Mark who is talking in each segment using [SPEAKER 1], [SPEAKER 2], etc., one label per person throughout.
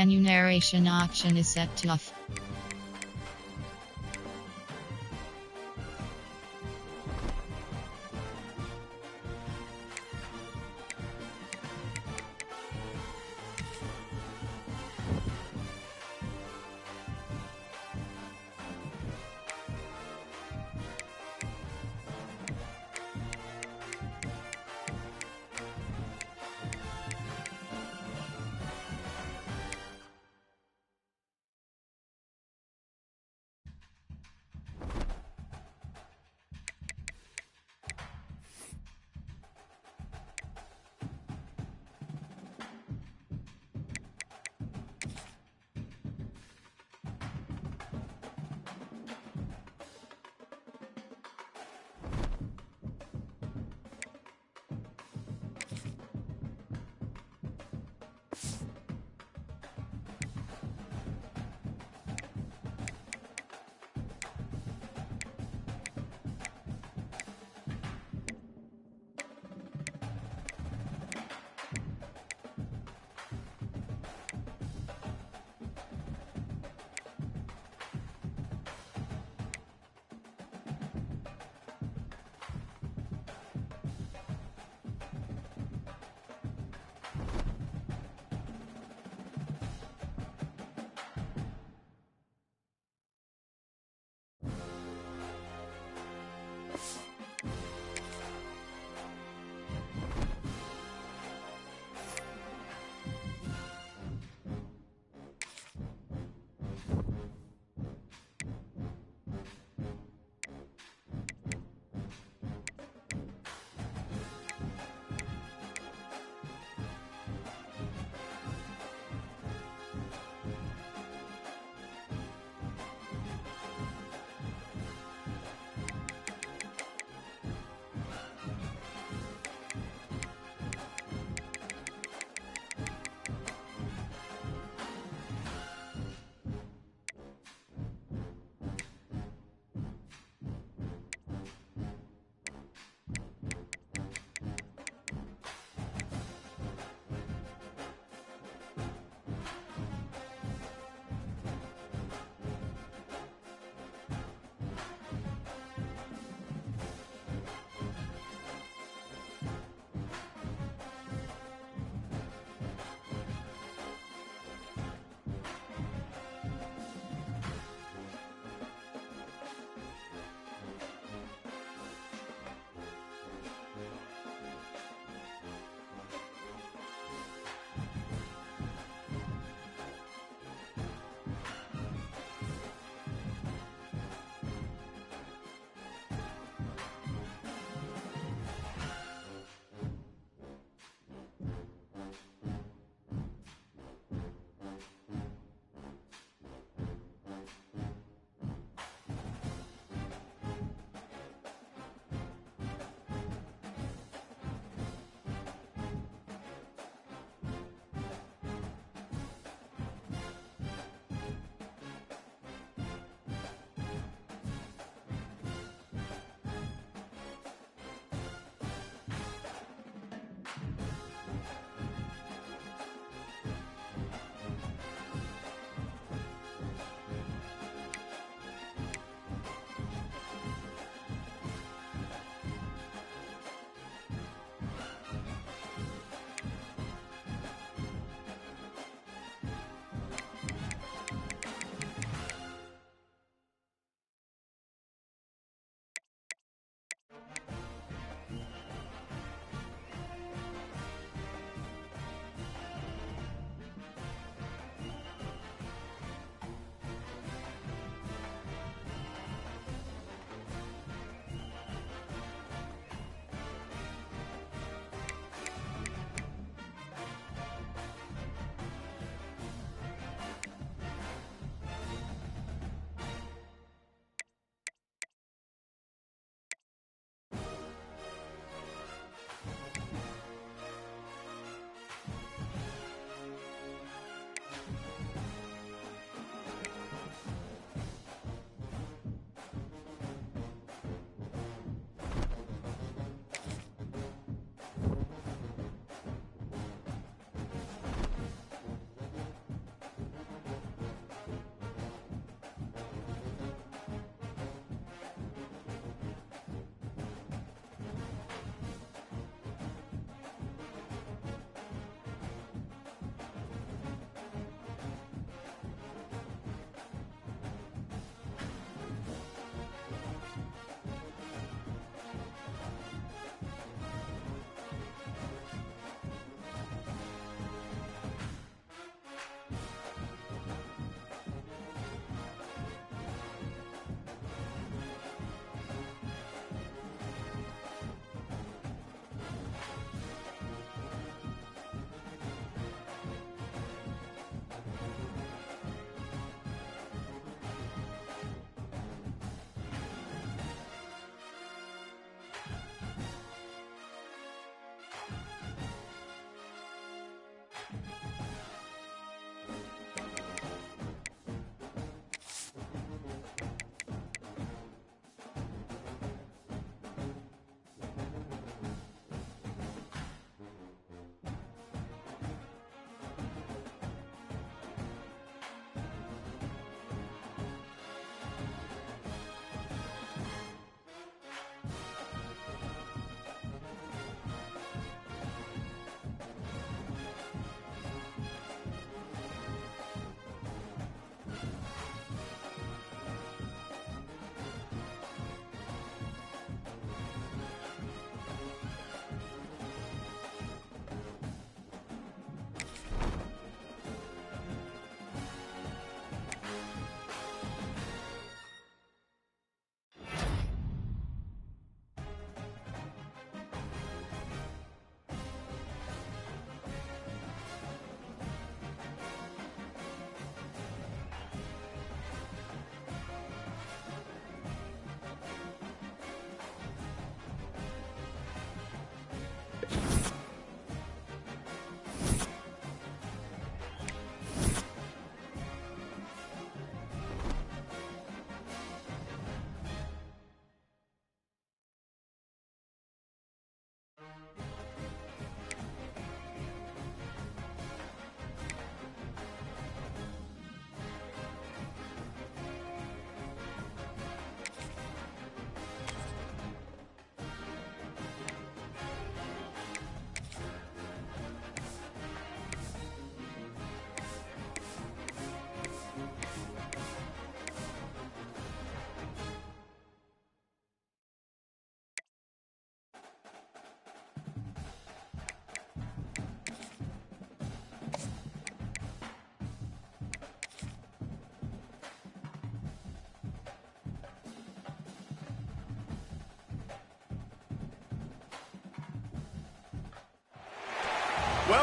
[SPEAKER 1] Menu narration option is set to off.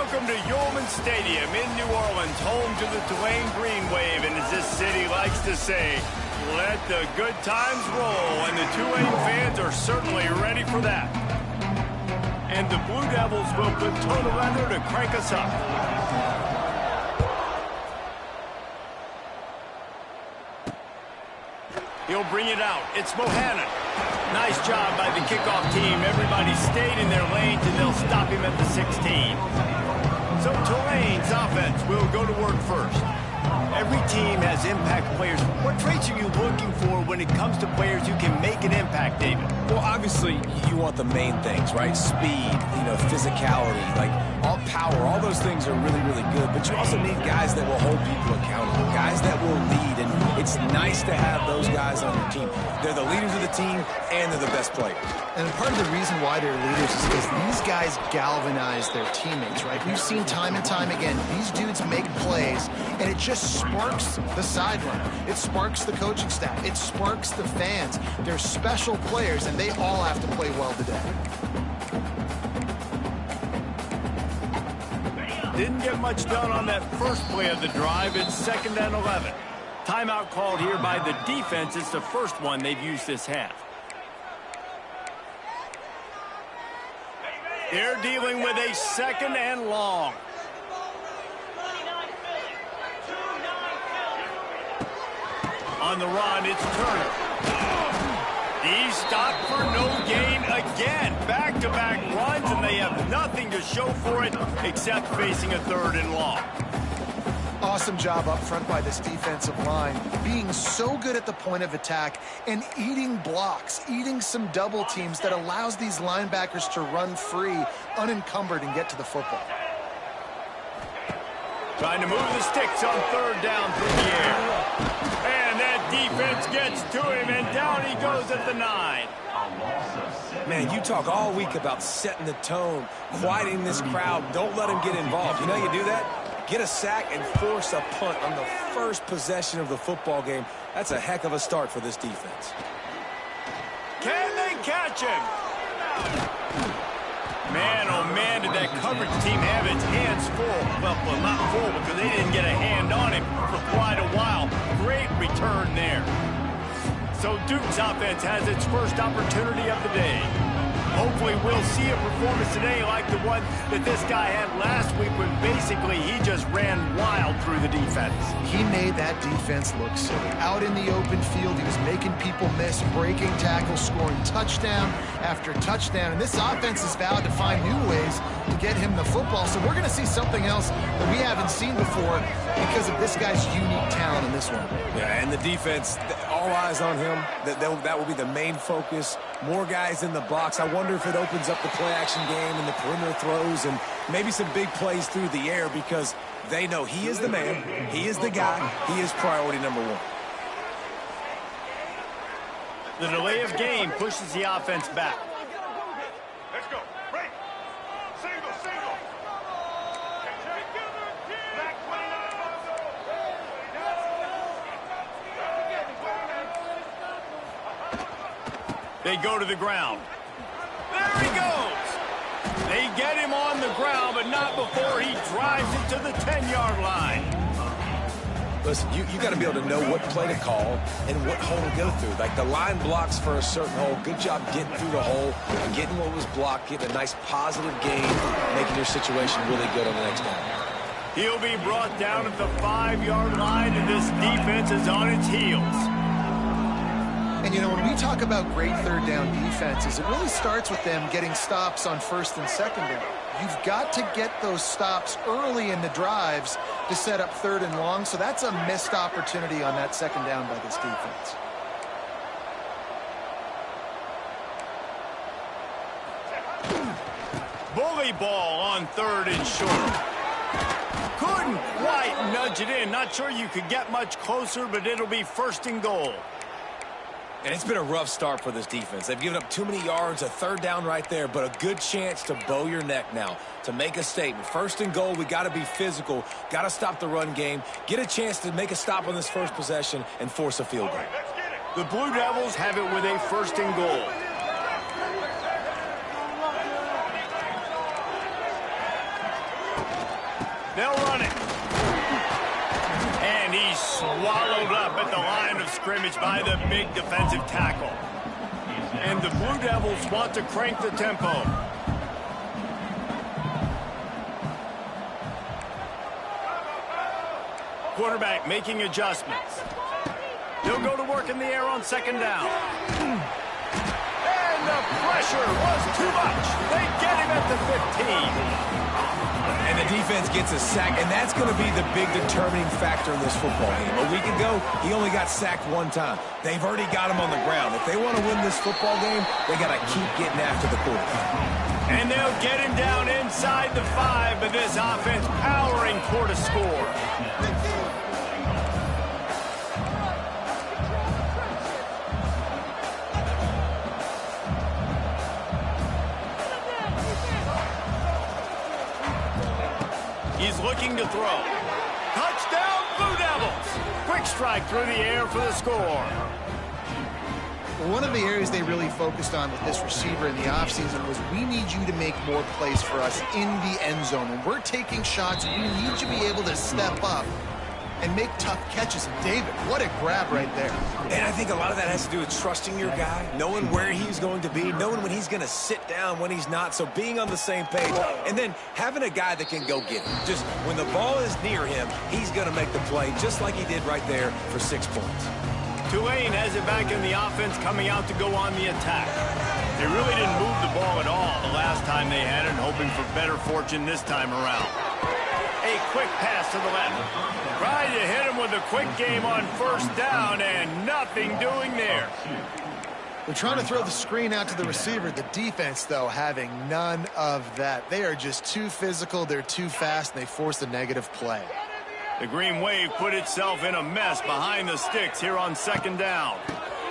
[SPEAKER 2] Welcome to Yulman Stadium in New Orleans, home to the Tulane Green Wave, and as this city likes to say, let the good times roll, and the Tulane fans are certainly ready for that. And the Blue Devils will put total weather to crank us up. He'll bring it out. It's Bohannon. Nice job by the kickoff team. Everybody stayed in their lanes, and they'll stop him at the 16. So Tulane's offense will go to work first. Every team has impact players. What traits are you looking for when it comes to players who can make an impact, David?
[SPEAKER 3] Well, obviously, you want the main things, right? Speed, physicality, like all power, all those things are really, really good. But you also need guys that will hold people accountable, guys that will lead. And it's nice to have those guys on your team. They're the leaders of the team, and they're the best players.
[SPEAKER 4] And part of the reason why they're leaders is because these guys galvanize their teammates, right? We've seen time and time again, these dudes make plays, and it just sparks the sideline. It sparks the coaching staff. It sparks the fans. They're special players, and they all have to play well today.
[SPEAKER 2] Didn't get much done on that first play of the drive. It's 2nd and 11. Timeout called here by the defense. It's the first one they've used this half. They're dealing with a 2nd and long. On the run, it's Turner. He's stopped for no gain again. Back-to-back runs, and they have nothing to show for it except facing a 3rd and long.
[SPEAKER 4] Awesome job up front by this defensive line, being so good at the point of attack and eating blocks, eating some double teams that allows these linebackers to run free, unencumbered, and get to the football.
[SPEAKER 2] Trying to move the sticks on 3rd down through the air. And that defense gets to him, and down he goes at the 9.
[SPEAKER 3] Man, you talk all week about setting the tone, quieting this crowd. Don't let them get involved. You know you do that? Get a sack and force a punt on the first possession of the football game. That's a heck of a start for this defense.
[SPEAKER 2] Can they catch him? Man, oh man, did that coverage team have its hands full. Well, not full because they didn't get a hand on him for quite a while. Great return there. So Duke's offense has its first opportunity of the day. Hopefully we'll see a performance today like the one that this guy had last week when basically he just ran wild through the defense.
[SPEAKER 4] He made that defense look silly. Out in the open field, he was making people miss, breaking tackles, scoring touchdown after touchdown. And this offense is vowed to find new ways to get him the football. So we're going to see something else that we haven't seen before because of this guy's unique talent in this one.
[SPEAKER 3] Yeah, and the defense, all eyes on him. That will be the main focus. More guys in the box. I wonder if it opens up the play-action game and the perimeter throws and maybe some big plays through the air because they know he is the man, he is the guy, he is priority number 1.
[SPEAKER 2] The delay of game pushes the offense back.
[SPEAKER 5] Let's go. Break. Single, single.
[SPEAKER 2] They go to the ground. There he goes. They get him on the ground, but not before he drives it to the 10-yard line.
[SPEAKER 3] Listen, you got to be able to know what play to call and what hole to go through. Like the line blocks for a certain hole. Good job getting through the hole, getting what was blocked, getting a nice positive gain, making your situation really good on the next down.
[SPEAKER 2] He'll be brought down at the 5-yard line, and this defense is on its heels.
[SPEAKER 4] And, when we talk about great 3rd down defenses, it really starts with them getting stops on 1st and 2nd down. You've got to get those stops early in the drives to set up 3rd and long, so that's a missed opportunity on that 2nd down by this defense.
[SPEAKER 2] Bully ball on 3rd and short. Couldn't quite nudge it in. Not sure you could get much closer, but it'll be 1st and goal.
[SPEAKER 3] And it's been a rough start for this defense. They've given up too many yards, a 3rd down right there, but a good chance to bow your neck now, to make a statement. 1st and goal, we got to be physical, got to stop the run game, get a chance to make a stop on this first possession and force a field goal.
[SPEAKER 2] The Blue Devils have it with a 1st and goal. They'll run it. And he's swallowed up at the line of scrimmage by the big defensive tackle. And the Blue Devils want to crank the tempo. Quarterback making adjustments. He'll go to work in the air on second down. And the pressure was too much. They get him at the 15.
[SPEAKER 3] And the defense gets a sack, and that's going to be the big determining factor in this football game. A week ago, he only got sacked one time. They've already got him on the ground. If they want to win this football game, they got to keep getting after the quarterback.
[SPEAKER 2] And they'll get him down inside the 5, but this offense powering for the score. He's looking to throw. Touchdown, Blue Devils! Quick strike through the air for the score.
[SPEAKER 4] One of the areas they really focused on with this receiver in the offseason was we need you to make more plays for us in the end zone. When we're taking shots, we need you to be able to step up and make tough catches. And David, what a grab right there.
[SPEAKER 3] And I think a lot of that has to do with trusting your guy, knowing where he's going to be, knowing when he's going to sit down, when he's not, so being on the same page, and then having a guy that can go get it. Just when the ball is near him, he's going to make the play, just like he did right there for 6 points.
[SPEAKER 2] Tulane has it back in the offense, coming out to go on the attack. They really didn't move the ball at all the last time they had it, hoping for better fortune this time around. A quick pass to the left. Trying to hit him with a quick game on first down, and nothing doing there.
[SPEAKER 4] They're trying to throw the screen out to the receiver. The defense, though, having none of that. They are just too physical, they're too fast, and they force a negative play.
[SPEAKER 2] The Green Wave put itself in a mess behind the sticks here on second down.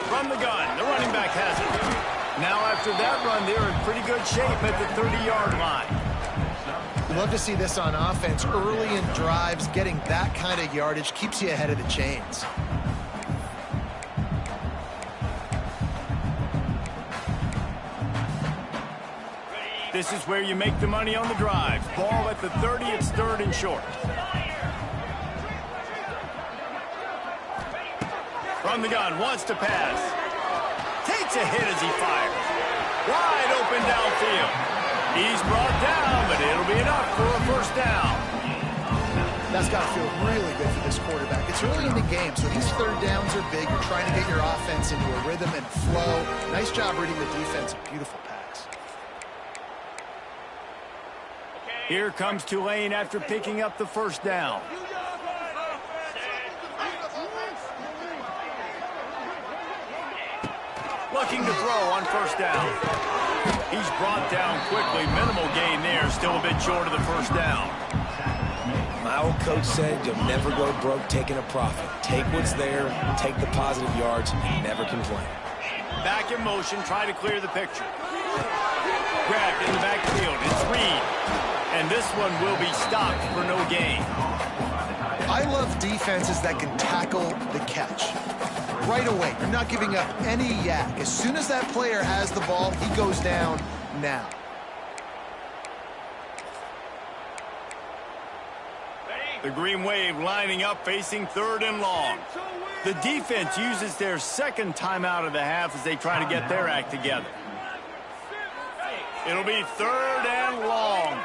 [SPEAKER 2] From the gun, the running back has it. Now after that run, they're in pretty good shape at the 30-yard line.
[SPEAKER 4] Love to see this on offense. Early in drives, getting that kind of yardage keeps you ahead of the chains.
[SPEAKER 2] This is where you make the money on the drives. Ball at the 30, it's third and short. From the gun, wants to pass. Takes a hit as he fires. Wide open downfield. He's brought down, but it'll be enough for a first down.
[SPEAKER 4] That's got to feel really good for this quarterback. It's early in the game, so these third downs are big. You're trying to get your offense into a rhythm and flow. Nice job reading the defense. A beautiful pass.
[SPEAKER 2] Here comes Tulane after picking up the first down. Looking to throw on first down. He's brought down quickly. Minimal gain there. Still a bit short of the first down.
[SPEAKER 3] My old coach said you'll never go broke taking a profit. Take what's there, take the positive yards, and never complain.
[SPEAKER 2] Back in motion, try to clear the picture. Grabbed in the backfield. It's Reed. And this one will be stopped for no gain.
[SPEAKER 4] I love defenses that can tackle the catch. Right away, you're not giving up any yak. As soon as that player has the ball, he goes down now.
[SPEAKER 2] The Green Wave lining up, facing third and long. The defense uses their second timeout of the half as they try to get their act together. It'll be third and long.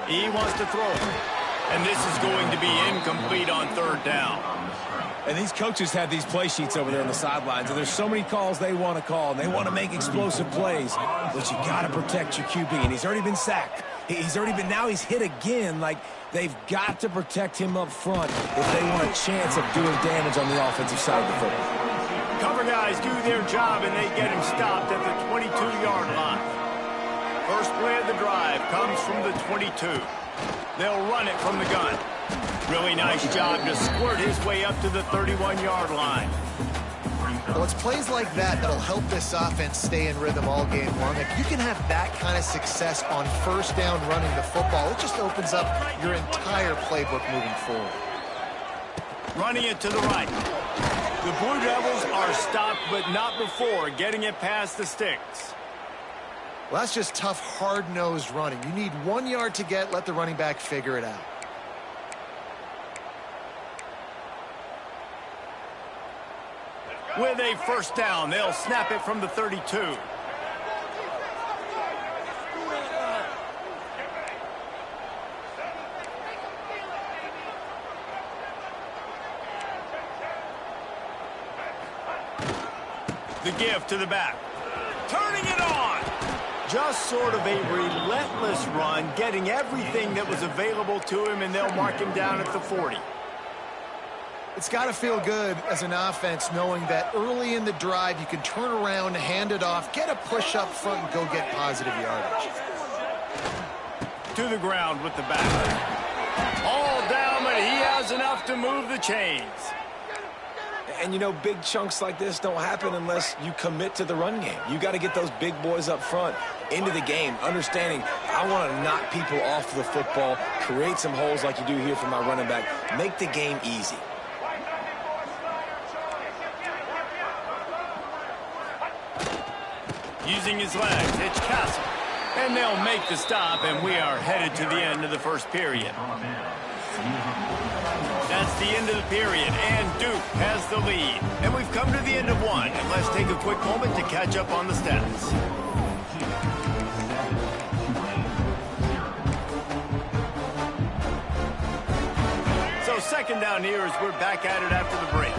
[SPEAKER 2] He wants to throw. And this is going to be incomplete on third down.
[SPEAKER 3] And these coaches have these play sheets over there on the sidelines, and there's so many calls they want to call, and they want to make explosive plays. But you got to protect your QB, and he's already been sacked. Now he's hit again. Like, they've got to protect him up front if they want a chance of doing damage on the offensive side of the football.
[SPEAKER 2] Cover guys do their job, and they get him stopped at the 22-yard line. First play of the drive comes from the 22. They'll run it from the gun. Really nice job to squirt his way up to the 31-yard line.
[SPEAKER 4] Well, it's plays like that that'll help this offense stay in rhythm all game long. If you can have that kind of success on first down running the football, it just opens up your entire playbook moving forward.
[SPEAKER 2] Running it to the right. The Blue Devils are stopped, but not before getting it past the sticks.
[SPEAKER 4] Well, that's just tough, hard-nosed running. You need 1 yard to get, let the running back figure it out.
[SPEAKER 2] With a first down, they'll snap it from the 32. The give to the back. Turning it on. Just sort of a relentless run, getting everything that was available to him, and they'll mark him down at the 40.
[SPEAKER 4] It's got to feel good as an offense knowing that early in the drive you can turn around, hand it off, get a push up front, and go get positive yardage.
[SPEAKER 2] To the ground with the back. All down, but he has enough to move the chains.
[SPEAKER 3] And, you know, big chunks like this don't happen unless you commit to the run game. You got to get those big boys up front into the game, understanding I want to knock people off the football, create some holes like you do here for my running back, make the game easy.
[SPEAKER 2] Using his legs, it's Castle. And they'll make the stop, and we are headed to the end of the first period. That's the end of the period, and Duke has the lead. And we've come to the end of one, and let's take a quick moment to catch up on the stats. So second down here as we're back at it after the break.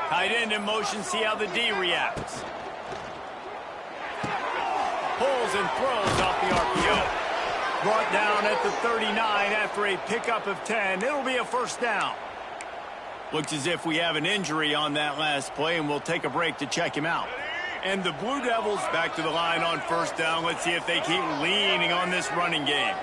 [SPEAKER 2] Tight end in motion, see how the D reacts. Pulls and throws off the RPO. Brought down at the 39 after a pickup of 10. It'll be a first down. Looks as if we have an injury on that last play, and we'll take a break to check him out. And the Blue Devils back to the line on first down. Let's see if they keep leaning on this running game.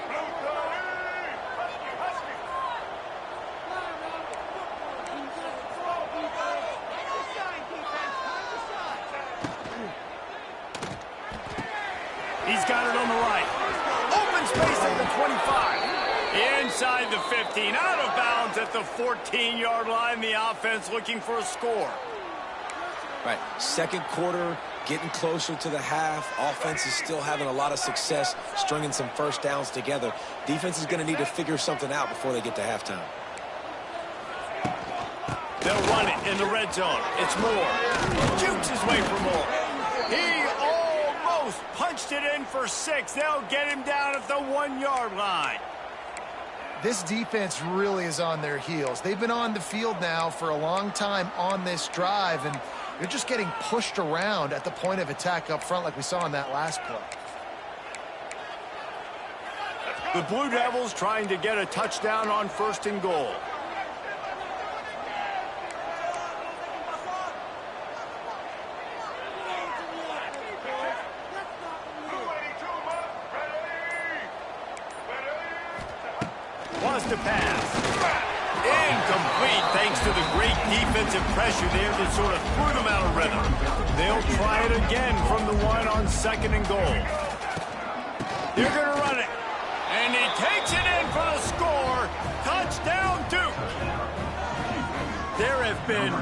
[SPEAKER 2] He's got it on the right. Open space at the 25. Inside the 15. Out of bounds at the 14-yard line. The offense looking for a score.
[SPEAKER 3] Right, second quarter, getting closer to the half. Offense is still having a lot of success stringing some first downs together. Defense is going to need to figure something out before they get to halftime.
[SPEAKER 2] They'll run it in the red zone. It's Moore. Jukes his way for Moore. He almost punched it in for 6. They'll get him down at the 1-yard line.
[SPEAKER 4] This defense really is on their heels. They've been on the field now for a long time on this drive, and they're just getting pushed around at the point of attack up front like we saw in that last play.
[SPEAKER 2] The Blue Devils trying to get a touchdown on first and goal. Wants to pass. Incomplete thanks to the great defensive pressure there that sort of threw them out of rhythm. They'll try it again from the 1 on second and goal. They're going to run it. And he takes it in for the score. Touchdown, Duke. There have been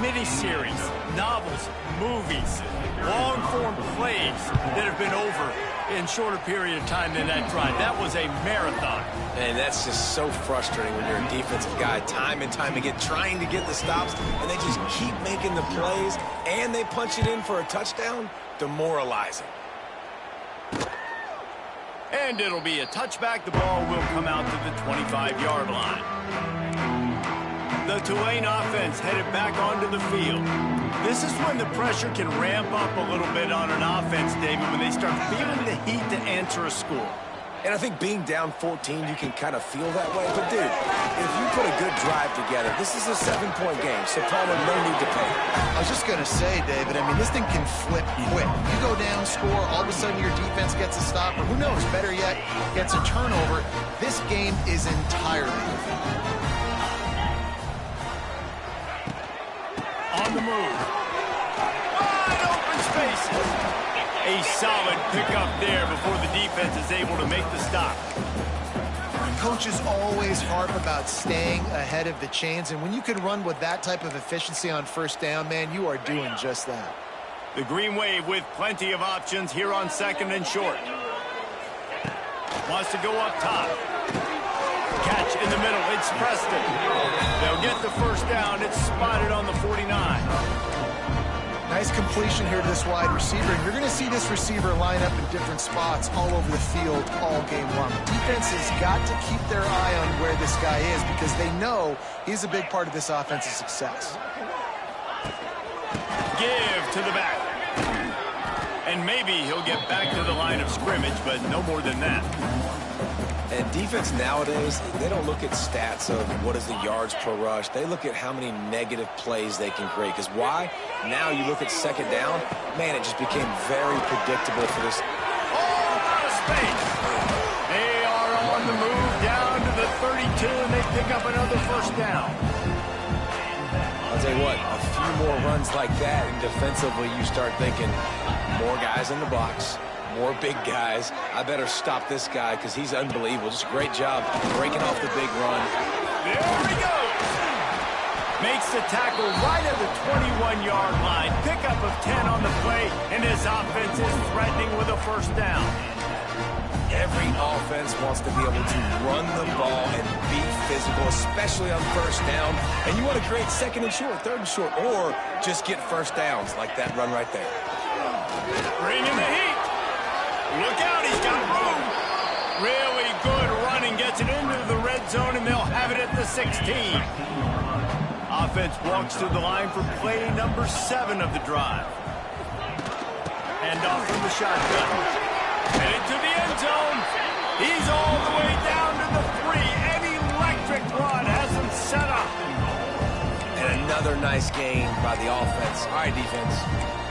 [SPEAKER 2] miniseries, novels, movies, long-form plays that have been over in shorter period of time than that drive. That was a marathon.
[SPEAKER 3] And that's just so frustrating when you're a defensive guy, time and time again, trying to get the stops, and they just keep making the plays, and they punch it in for a touchdown. Demoralizing.
[SPEAKER 2] And it'll be a touchback. The ball will come out to the 25-yard line. The Tulane offense headed back onto the field. This is when the pressure can ramp up a little bit on an offense, David, when they start feeling the heat to answer a score.
[SPEAKER 3] And I think being down 14, you can kind of feel that way. But, dude, if you put a good drive together, this is a 7-point game, so Palmer, no need to pay.
[SPEAKER 4] I was just going to say, David, I mean, this thing can flip quick. You go down, score, all of a sudden your defense gets a stop, or who knows, better yet, gets a turnover. This game is entirely different.
[SPEAKER 2] On the move. Wide open spaces. A solid pickup there before the defense is able to make the stop.
[SPEAKER 4] coaches always harp about staying ahead of the chains, and when you can run with that type of efficiency on first down, man, you are doing just that.
[SPEAKER 2] The Green Wave with plenty of options here on 2nd and short. Wants to go up top. Catch in the middle. It's Preston. They'll get the first down. It's spotted on the 49.
[SPEAKER 4] Nice completion here to this wide receiver. And you're going to see this receiver line up in different spots all over the field all game long. Defense has got to keep their eye on where this guy is because they know he's a big part of this offense's success.
[SPEAKER 2] Give to the back. And maybe he'll get back to the line of scrimmage, but no more than that.
[SPEAKER 3] And defense nowadays, they don't look at stats of what is the yards per rush. They look at how many negative plays they can create. Because why? Now you look at 2nd down, man, it just became very predictable for this.
[SPEAKER 2] Oh, out of space. They are on the move down to the 32, and they pick up another first down.
[SPEAKER 3] I'll tell you what, a few more runs like that, and defensively you start thinking more guys in the box, more big guys. I better stop this guy because he's unbelievable. Just a great job breaking off the big run.
[SPEAKER 2] There he goes. Makes the tackle right at the 21-yard line. Pickup of 10 on the play, and his offense is threatening with a first down.
[SPEAKER 3] Every offense wants to be able to run the ball and be physical, especially on first down. And you want to create 2nd and short, 3rd and short, or just get first downs like that run right there.
[SPEAKER 2] Bring in the heat. Look out, he's got room. Really good running, gets it into the red zone, and they'll have it at the 16. Offense walks to the line for play number 7 of the drive. Hand off from the shotgun. Headed to the end zone. He's all the way down to the 3. An electric run has him set up.
[SPEAKER 3] And another nice game by the offense. All right, defense.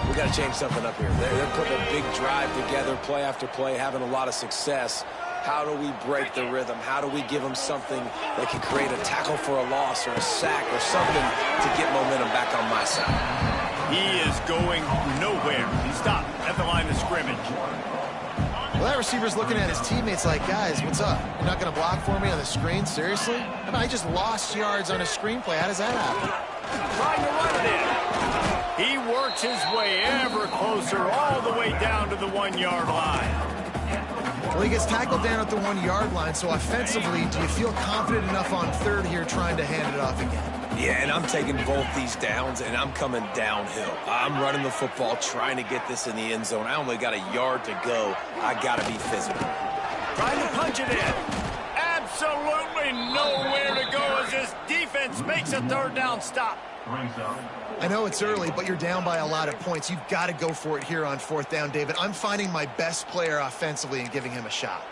[SPEAKER 3] We got to change something up here. They're putting a big drive together, play after play, having a lot of success. How do we break the rhythm? How do we give them something that can create a tackle for a loss or a sack or something to get momentum back on my side?
[SPEAKER 2] He is going nowhere. He stopped at the line of scrimmage.
[SPEAKER 4] Well, that receiver's looking at his teammates like, guys, what's up? You're not going to block for me on the screen? Seriously? I just lost yards on a screenplay. How does that happen?
[SPEAKER 2] Trying to run it in. He works his way ever closer all the way down to the 1-yard line.
[SPEAKER 4] Well, he gets tackled down at the 1-yard line, so offensively, do you feel confident enough on 3rd here trying to hand it off again?
[SPEAKER 3] Yeah, and I'm taking both these downs, and I'm coming downhill. I'm running the football, trying to get this in the end zone. I only got a yard to go. I got to be physical.
[SPEAKER 2] Trying to punch it in. Absolutely nowhere to go as this defense makes a 3rd down stop.
[SPEAKER 4] I know it's early, but you're down by a lot of points. You've got to go for it here on 4th down, David. I'm finding my best player offensively and giving him a shot.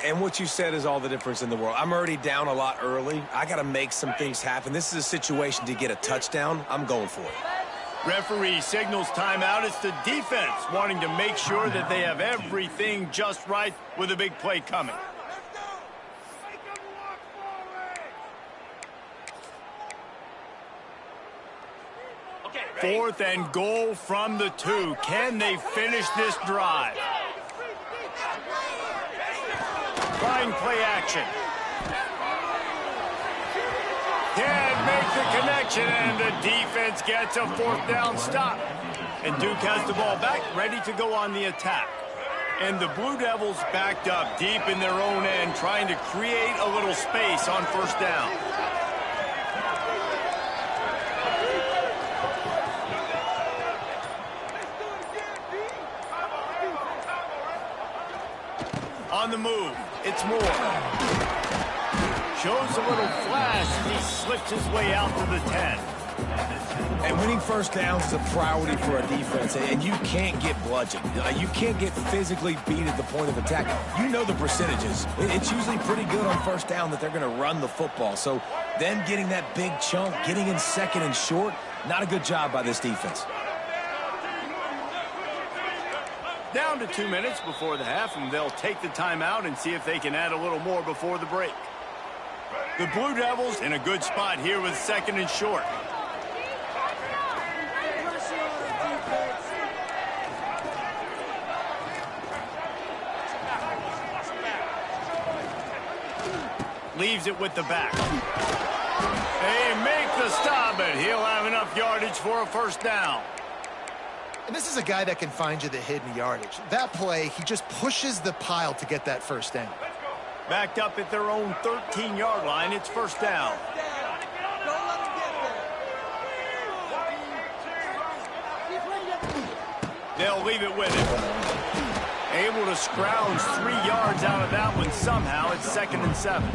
[SPEAKER 3] And what you said is all the difference in the world. I'm already down a lot early. I got to make some things happen. This is a situation to get a touchdown. I'm going for it.
[SPEAKER 2] Referee signals timeout. It's the defense wanting to make sure that they have everything just right with a big play coming. 4th and goal from the 2. Can they finish this drive? Trying play action. Can't make the connection, and the defense gets a 4th down stop. And Duke has the ball back, ready to go on the attack. And the Blue Devils backed up deep in their own end, trying to create a little space on 1st down. On the move, it's Moore. Shows a little flash as he slips his way out to the 10.
[SPEAKER 3] And winning 1st downs is a priority for a defense, and you can't get bludgeoned. You can't get physically beat at the point of attack. You know the percentages. It's usually pretty good on 1st down that they're going to run the football. So them getting that big chunk, getting in 2nd and short, not a good job by this defense.
[SPEAKER 2] Down to 2 minutes before the half, and they'll take the timeout and see if they can add a little more before the break. The Blue Devils in a good spot here with 2nd and short. leaves it with the back. They make the stop, but he'll have enough yardage for a first down.
[SPEAKER 4] And this is a guy that can find you the hidden yardage. That play, he just pushes the pile to get that first down.
[SPEAKER 2] Backed up at their own 13-yard line, it's first down. They'll leave it with him. Able to scrounge 3 yards out of that one somehow. It's 2nd and 7.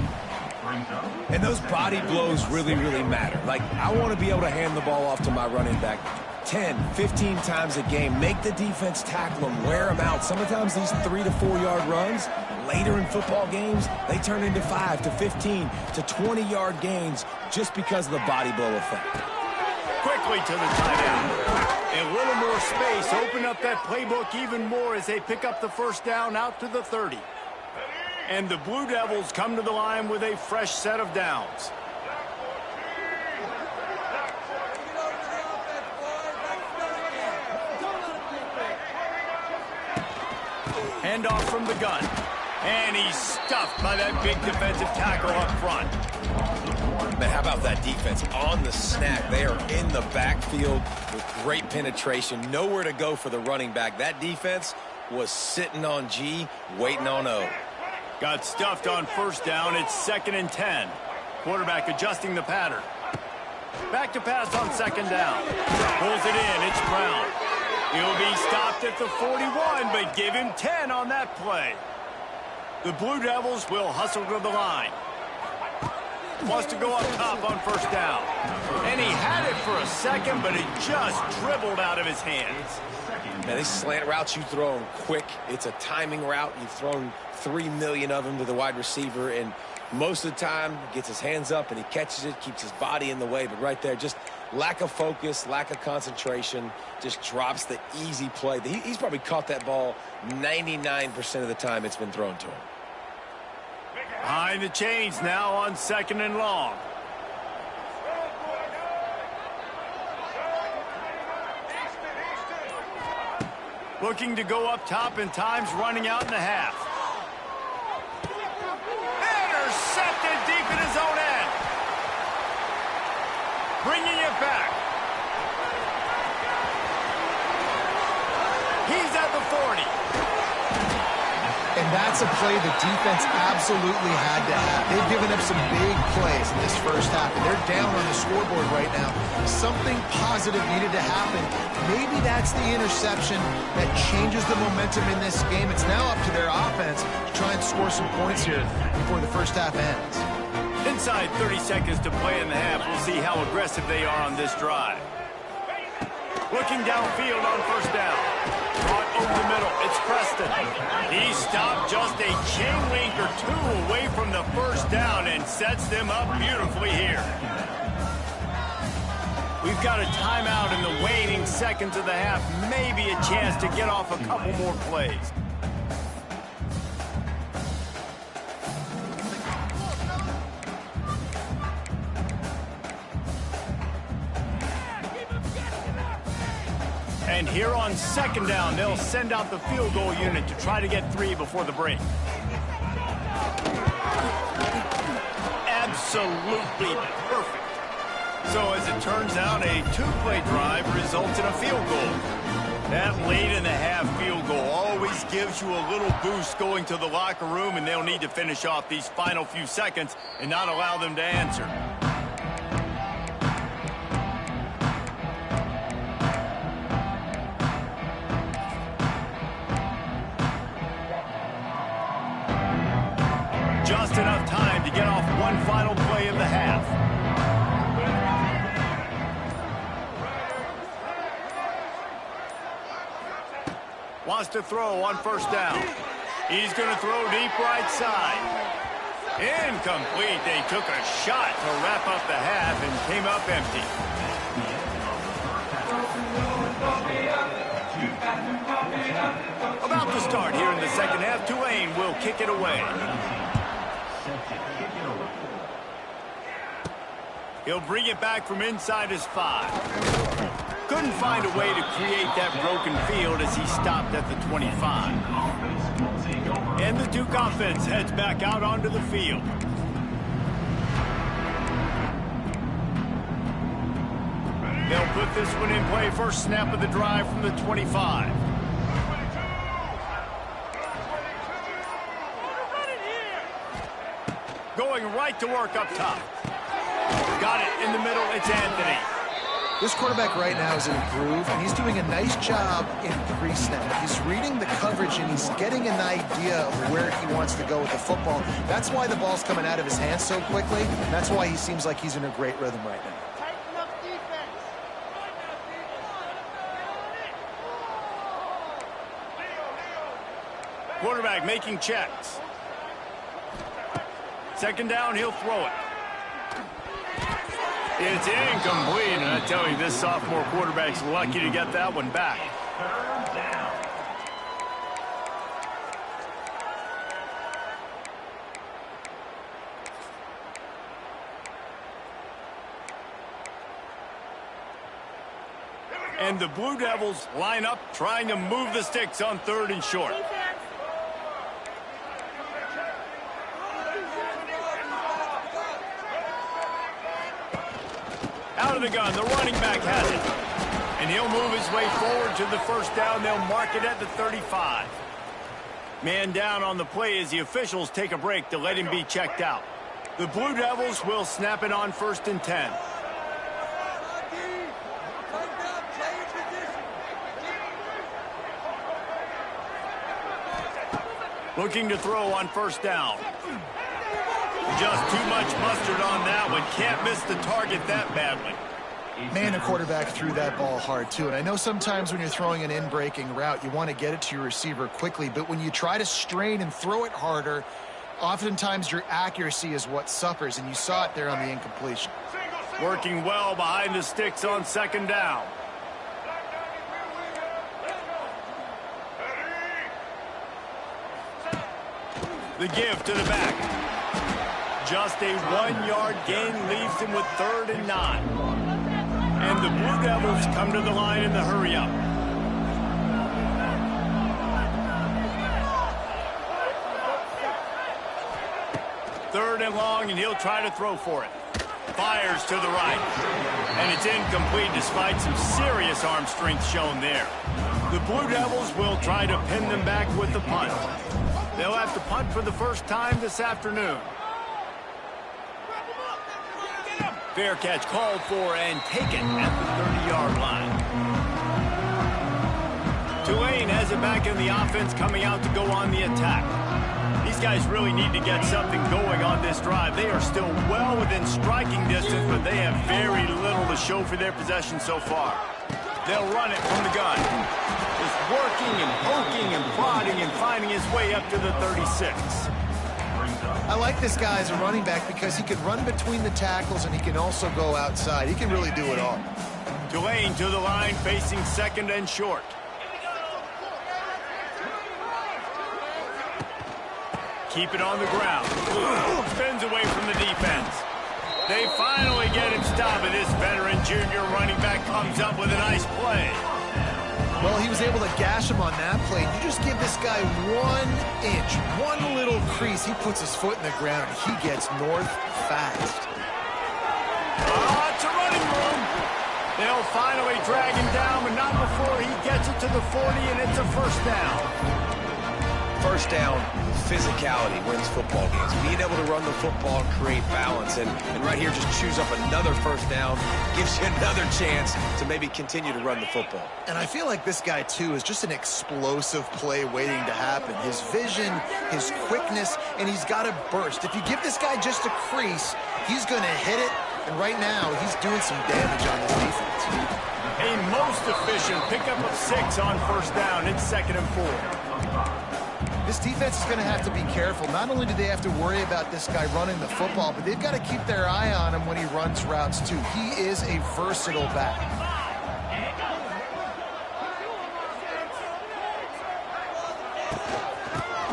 [SPEAKER 3] And those body blows really, really matter. Like, I want to be able to hand the ball off to my running back 10, 15 times a game. Make the defense tackle them, wear them out. Sometimes these 3 to 4 yard runs, later in football games, they turn into 5 to 15 to 20-yard gains just because of the body blow effect.
[SPEAKER 2] Quickly to the tight end. A little more space. Open up that playbook even more as they pick up the first down out to the 30. And the Blue Devils come to the line with a fresh set of downs. Handoff from the gun. And he's stuffed by that big defensive tackle up front.
[SPEAKER 3] Man, how about that defense on the snap? They are in the backfield with great penetration. Nowhere to go for the running back. That defense was sitting on G, waiting on O.
[SPEAKER 2] Got stuffed on first down. It's 2nd and 10. Quarterback adjusting the pattern. Back to pass on 2nd down. Pulls it in. It's Brown. He'll be stopped at the 41, but give him 10 on that play. The Blue Devils will hustle to the line. Wants to go up top on first down. And he had it for a second, but it just dribbled out of his hands.
[SPEAKER 3] Man, these slant routes you throw them quick. It's a timing route. You've thrown 3 million of them to the wide receiver, and most of the time he gets his hands up and he catches it, keeps his body in the way. But right there, just lack of focus, lack of concentration, just drops the easy play. He's probably caught that ball 99% of the time it's been thrown to him.
[SPEAKER 2] Behind the chains now on 2nd and long. Looking to go up top, and time's running out in the half. Intercepted deep in his own end. Bringing it back. He's at the 40.
[SPEAKER 4] And that's a play the defense absolutely had to have. They've given up some big plays in this first half, and they're down on the scoreboard right now. Something positive needed to happen. Maybe that's the interception that changes the momentum in this game. It's now up to their offense to try and score some points here before the first half ends.
[SPEAKER 2] Inside 30 seconds to play in the half. We'll see how aggressive they are on this drive. Looking downfield on first down. Brought over the middle. It's Preston. He stopped just a chain link or 2 away from the first down and sets them up beautifully here. We've got a timeout in the waning seconds of the half. Maybe a chance to get off a couple more plays. And here on 2nd down, they'll send out the field goal unit to try to get 3 before the break. Absolutely perfect. So as it turns out, a 2-play drive results in a field goal. That late in the half field goal always gives you a little boost going to the locker room, and they'll need to finish off these final few seconds and not allow them to answer. Just enough time to get off one final play of the half. Wants to throw on first down. He's going to throw deep right side. Incomplete. They took a shot to wrap up the half and came up empty. About to start here in the second half. Tulane will kick it away. He'll bring it back from inside his 5. Couldn't find a way to create that broken field as he stopped at the 25. And the Duke offense heads back out onto the field. They'll put this one in play. First snap of the drive from the 25. Going right to work up top. Got it in the middle. It's Anthony.
[SPEAKER 4] This quarterback right now is in a groove, and he's doing a nice job in pre-snap. He's reading the coverage, and he's getting an idea of where he wants to go with the football. That's why the ball's coming out of his hands so quickly. That's why he seems like he's in a great rhythm right now.
[SPEAKER 2] Quarterback making checks. Second down, he'll throw it. It's incomplete, and I tell you, this sophomore quarterback's lucky to get that one back. And the Blue Devils line up, trying to move the sticks on 3rd and short. Out of the gun, the running back has it. And he'll move his way forward to the first down. They'll mark it at the 35. Man down on the play as the officials take a break to let him be checked out. The Blue Devils will snap it on 1st and 10. Looking to throw on 1st down. Just too much mustard on that one. Can't miss the target that badly.
[SPEAKER 4] Man, the quarterback threw that ball hard, too. And I know sometimes when you're throwing an in-breaking route, you want to get it to your receiver quickly. But when you try to strain and throw it harder, oftentimes your accuracy is what suffers. And you saw it there on the incompletion.
[SPEAKER 2] Working well behind the sticks on 2nd down. The give to the back. Just a 1-yard gain leaves him with 3rd and 9. And the Blue Devils come to the line in the hurry up. Third and long, and he'll try to throw for it. Fires to the right. And it's incomplete despite some serious arm strength shown there. The Blue Devils will try to pin them back with the punt. They'll have to punt for the first time this afternoon. Fair catch called for and taken at the 30-yard line. Tulane has it back in the offense, coming out to go on the attack. These guys really need to get something going on this drive. They are still well within striking distance, but they have very little to show for their possession so far. They'll run it from the gun. Just working and poking and prodding and finding his way up to the 36.
[SPEAKER 4] I like this guy as a running back because he can run between the tackles and he can also go outside. He can really do it all.
[SPEAKER 2] Tulane to the line, facing 2nd and short. Keep it on the ground. Spins away from the defense. They finally get him stopped, and this veteran junior running back comes up with a nice play.
[SPEAKER 4] Well, he was able to gash him on that play. You just give this guy 1 inch, one little crease. He puts his foot in the ground, and he gets north fast.
[SPEAKER 2] It's a running room. They'll finally drag him down, but not before he gets it to the 40, and it's a 1st down.
[SPEAKER 3] 1st down, physicality wins football games. Being able to run the football and create balance. And right here, just choose up another 1st down. Gives you another chance to maybe continue to run the football.
[SPEAKER 4] And I feel like this guy, too, is just an explosive play waiting to happen. His vision, his quickness, and he's got a burst. If you give this guy just a crease, he's going to hit it. And right now, he's doing some damage on this defense.
[SPEAKER 2] A most efficient pickup of 6 on 1st down. It's 2nd and 4.
[SPEAKER 4] This defense is going to have to be careful. Not only do they have to worry about this guy running the football, but they've got to keep their eye on him when he runs routes, too. He is a versatile back.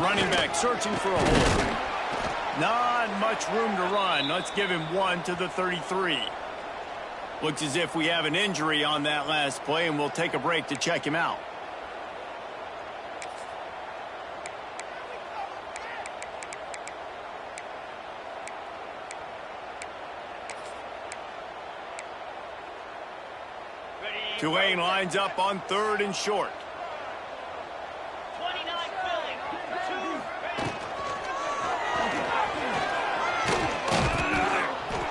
[SPEAKER 2] Running back searching for a hole. Not much room to run. Let's give him 1 to the 33. Looks as if we have an injury on that last play, and we'll take a break to check him out. Tulane lines up on 3rd and short.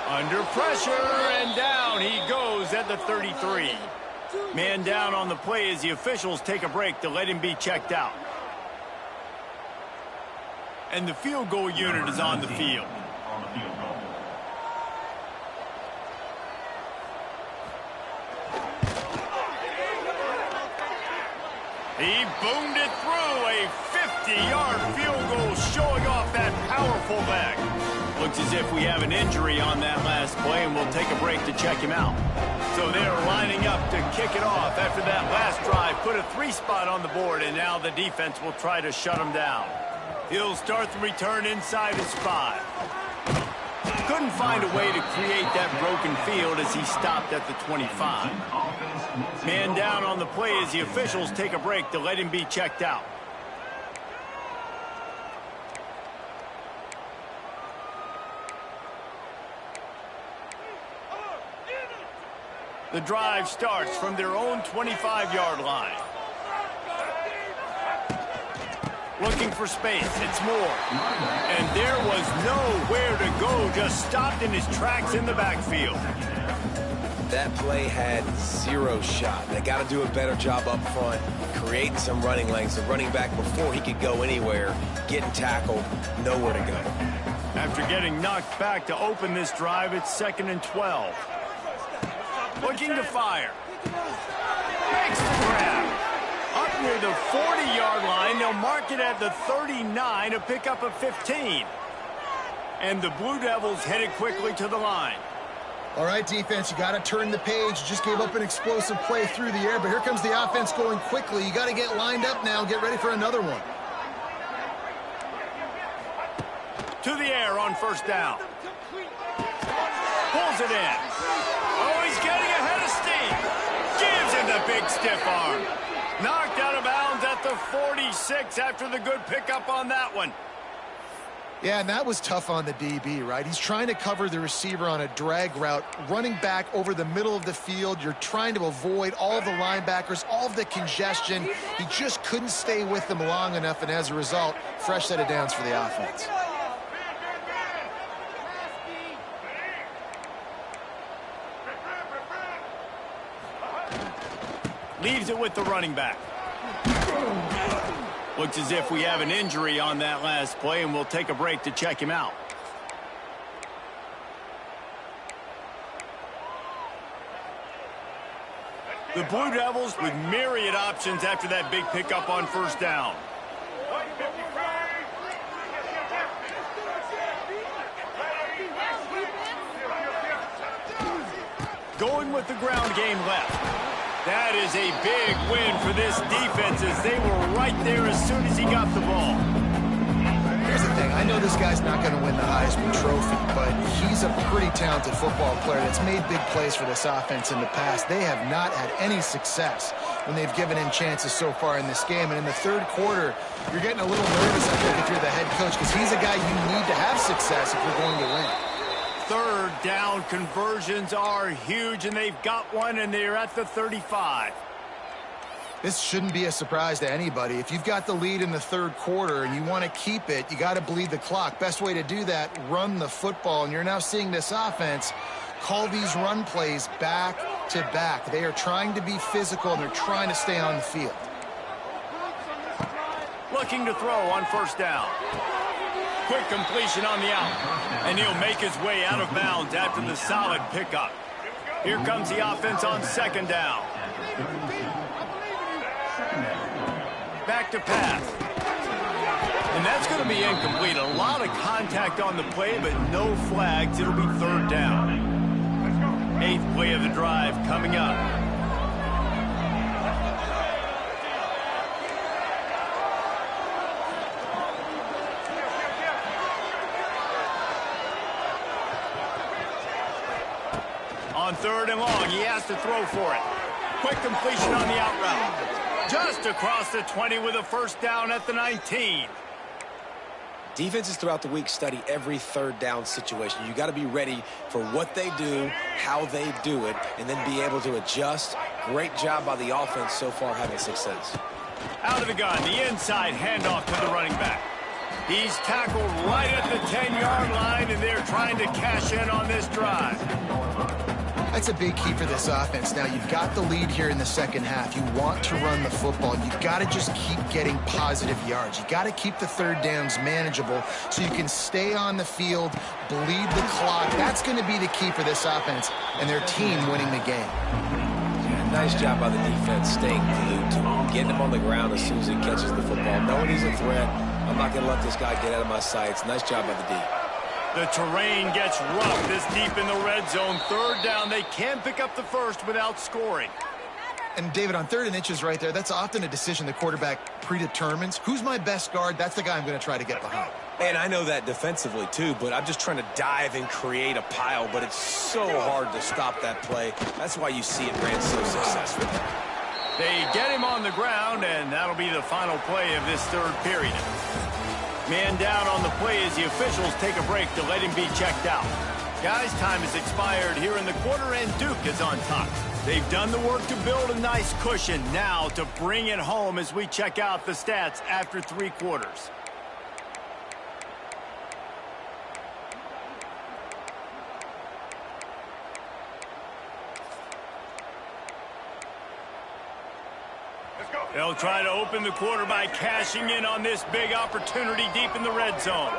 [SPEAKER 2] Under pressure, and down he goes at the 33. Man down on the play as the officials take a break to let him be checked out. And the field goal unit is on the field. He boomed it through, a 50-yard field goal showing off that powerful leg. Looks as if we have an injury on that last play, and we'll take a break to check him out. So they're lining up to kick it off after that last drive. Put a 3-spot on the board, and now the defense will try to shut him down. He'll start the return inside his 5. Couldn't find a way to create that broken field as he stopped at the 25. Man down on the play as the officials take a break to let him be checked out. The drive starts from their own 25-yard line. Looking for space. It's Moore. And there was nowhere to go. Just stopped in his tracks in the backfield.
[SPEAKER 3] That play had 0 shot. They got to do a better job up front, creating some running lanes. The running back, before he could go anywhere, getting tackled, nowhere to go.
[SPEAKER 2] After getting knocked back to open this drive, it's 2nd and 12. Looking to fire. Makes the grab. Up near the 40-yard line, they'll mark it at the 39 to pick up a 15. And the Blue Devils headed quickly to the line.
[SPEAKER 4] All right, defense, you got to turn the page. You just gave up an explosive play through the air, but here comes the offense going quickly. You got to get lined up now, get ready for another one.
[SPEAKER 2] To the air on 1st down. Pulls it in. Oh, he's getting ahead of steam. Gives him the big stiff arm. Knocked out of bounds at the 46 after the good pickup on that one.
[SPEAKER 4] Yeah, and that was tough on the DB, right? He's trying to cover the receiver on a drag route, running back over the middle of the field. You're trying to avoid all of the linebackers, all of the congestion. He just couldn't stay with them long enough, and as a result, fresh set of downs for the offense.
[SPEAKER 2] Leaves it with the running back. Looks as if we have an injury on that last play, and we'll take a break to check him out. The Blue Devils with myriad options after that big pickup on 1st down. Going with the ground game left. That is a big win for this defense as they were right there as soon as he got the ball.
[SPEAKER 4] Here's the thing. I know this guy's not going to win the Heisman Trophy, but he's a pretty talented football player that's made big plays for this offense in the past. They have not had any success when they've given him chances so far in this game. And in the 3rd quarter, you're getting a little nervous, I think, if you're the head coach, because he's a guy you need to have success if you're going to win.
[SPEAKER 2] 3rd down conversions are huge, and they've got one, and they're at the 35.
[SPEAKER 4] This shouldn't be a surprise to anybody. If you've got the lead in the 3rd quarter and you want to keep it, you got to bleed the clock. Best way to do that, run the football. And you're now seeing this offense call these run plays back to back. They are trying to be physical, and they're trying to stay on the field.
[SPEAKER 2] Looking to throw on 1st down. Quick completion on the out. And he'll make his way out of bounds after the solid pickup. Here comes the offense on 2nd down. Back to pass. And that's going to be incomplete. A lot of contact on the play, but no flags. It'll be 3rd down. 8th play of the drive coming up. On 3rd and long, he has to throw for it. Quick completion on the out route. Just across the 20 with a 1st down at the 19.
[SPEAKER 3] Defenses throughout the week study every 3rd down situation. You got to be ready for what they do, how they do it, and then be able to adjust Great job by the offense so far having success.
[SPEAKER 2] Out of the gun, the inside handoff to the running back. He's tackled right at the 10-yard line, and they're trying to cash in on this drive.
[SPEAKER 4] That's a big key for this offense. Now, you've got the lead here in the second half. You want to run the football. You've got to just keep getting positive yards. You got to keep the third downs manageable so you can stay on the field, bleed the clock. That's going to be the key for this offense and their team winning the game.
[SPEAKER 3] Yeah, nice job by the defense staying glued to him, getting him on the ground as soon as he catches the football, knowing he's a threat. I'm not going to let this guy get out of my sights. Nice job by the D.
[SPEAKER 2] The terrain gets rough this deep in the red zone. Third down, they can pick up the first without scoring.
[SPEAKER 4] And, David, on 3rd and inches right there, that's often a decision the quarterback predetermines. Who's my best guard? That's the guy I'm going to try to get behind.
[SPEAKER 3] And I know that defensively, too, but I'm just trying to dive and create a pile, but it's so hard to stop that play. That's why you see it ran so successful.
[SPEAKER 2] They get him on the ground, and that'll be the final play of this third period. Man down on the play as the officials take a break to let him be checked out. Guys, time has expired here in the quarter, and Duke is on top. They've done the work to build a nice cushion. Now to bring it home as we check out the stats after 3 quarters. They'll try to open the quarter by cashing in on this big opportunity deep in the red zone.